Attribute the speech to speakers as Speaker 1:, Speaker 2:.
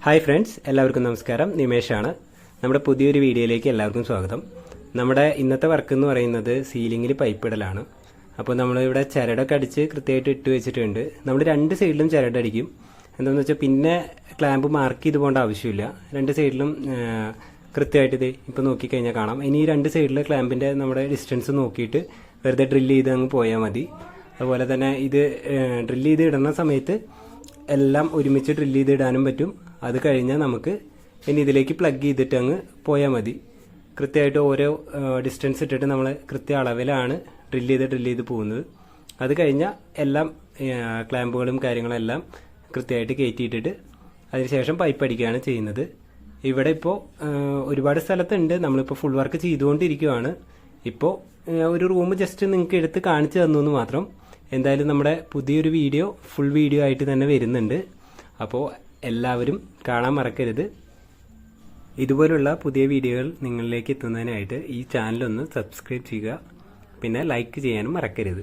Speaker 1: Hi friends, എല്ലാവർക്കും നമസ്കാരം. നിമേഷാണ്. നമ്മുടെ പുതിയൊരു വീഡിയോയിലേക്ക് എല്ലാവർക്കും സ്വാഗതം. നമ്മുടെ ഇന്നത്തെ വർക്ക് എന്ന് പറയുന്നത് സീലിംഗിൽ പൈപ്പ് ഇടലാണ്. അപ്പോൾ നമ്മളിവിടെ ചരടൊക്കെ അടിച്ച് കൃത്യമായിട്ട് ഇട്ട് വെച്ചിട്ടുണ്ട്. നമ്മൾ രണ്ട് സൈഡിലും ചരടടിക്കും. എന്താണെന്ന് വെച്ചാൽ പിന്നെ ക്ലാമ്പ് മാർക്ക് ചെയ്ത് പോകേണ്ട ആവശ്യമില്ല. രണ്ട് സൈഡിലും കൃത്യമായിട്ട് ഇത് ഇപ്പോൾ നോക്കിക്കഴിഞ്ഞാൽ കാണാം. ഇനി ഈ രണ്ട് സൈഡിലെ ക്ലാമ്പിൻ്റെ നമ്മുടെ ഡിസ്റ്റൻസ് നോക്കിയിട്ട് വെറുതെ ഡ്രില്ല് ചെയ്ത് അങ്ങ് പോയാൽ മതി. അതുപോലെ തന്നെ ഇത് ഡ്രില്ല് ചെയ്ത് ഇടുന്ന സമയത്ത് എല്ലാം ഒരുമിച്ച് ഡ്രില്ല് ചെയ്ത് ഇടാനും പറ്റും. അത് കഴിഞ്ഞാൽ നമുക്ക് ഇനി ഇതിലേക്ക് പ്ലഗ് ചെയ്തിട്ട് അങ്ങ് പോയാൽ മതി. കൃത്യമായിട്ട് ഓരോ ഡിസ്റ്റൻസ് ഇട്ടിട്ട് നമ്മൾ കൃത്യ അളവിലാണ് ഡ്രില്ല് ചെയ്ത് പോകുന്നത്. അത് കഴിഞ്ഞാൽ എല്ലാം ക്ലാമ്പുകളും കാര്യങ്ങളെല്ലാം കൃത്യമായിട്ട് കയറ്റിയിട്ടിട്ട് അതിനുശേഷം പൈപ്പ് അടിക്കുകയാണ് ചെയ്യുന്നത്. ഇവിടെ ഇപ്പോൾ ഒരുപാട് സ്ഥലത്തുണ്ട്. നമ്മളിപ്പോൾ ഫുൾ വർക്ക് ചെയ്തുകൊണ്ടിരിക്കുകയാണ്. ഇപ്പോൾ ഒരു റൂം ജസ്റ്റ് നിങ്ങൾക്ക് എടുത്ത് കാണിച്ചു തന്നു എന്ന് മാത്രം. എന്തായാലും നമ്മുടെ പുതിയൊരു വീഡിയോ ഫുൾ വീഡിയോ ആയിട്ട് തന്നെ വരുന്നുണ്ട്. അപ്പോൾ എല്ലാവരും കാണാൻ മറക്കരുത്. ഇതുപോലുള്ള പുതിയ വീഡിയോകൾ നിങ്ങളിലേക്ക് എത്തുന്നതിനായിട്ട് ഈ ചാനലൊന്ന് സബ്സ്ക്രൈബ് ചെയ്യുക. പിന്നെ ലൈക്ക് ചെയ്യാനും മറക്കരുത്.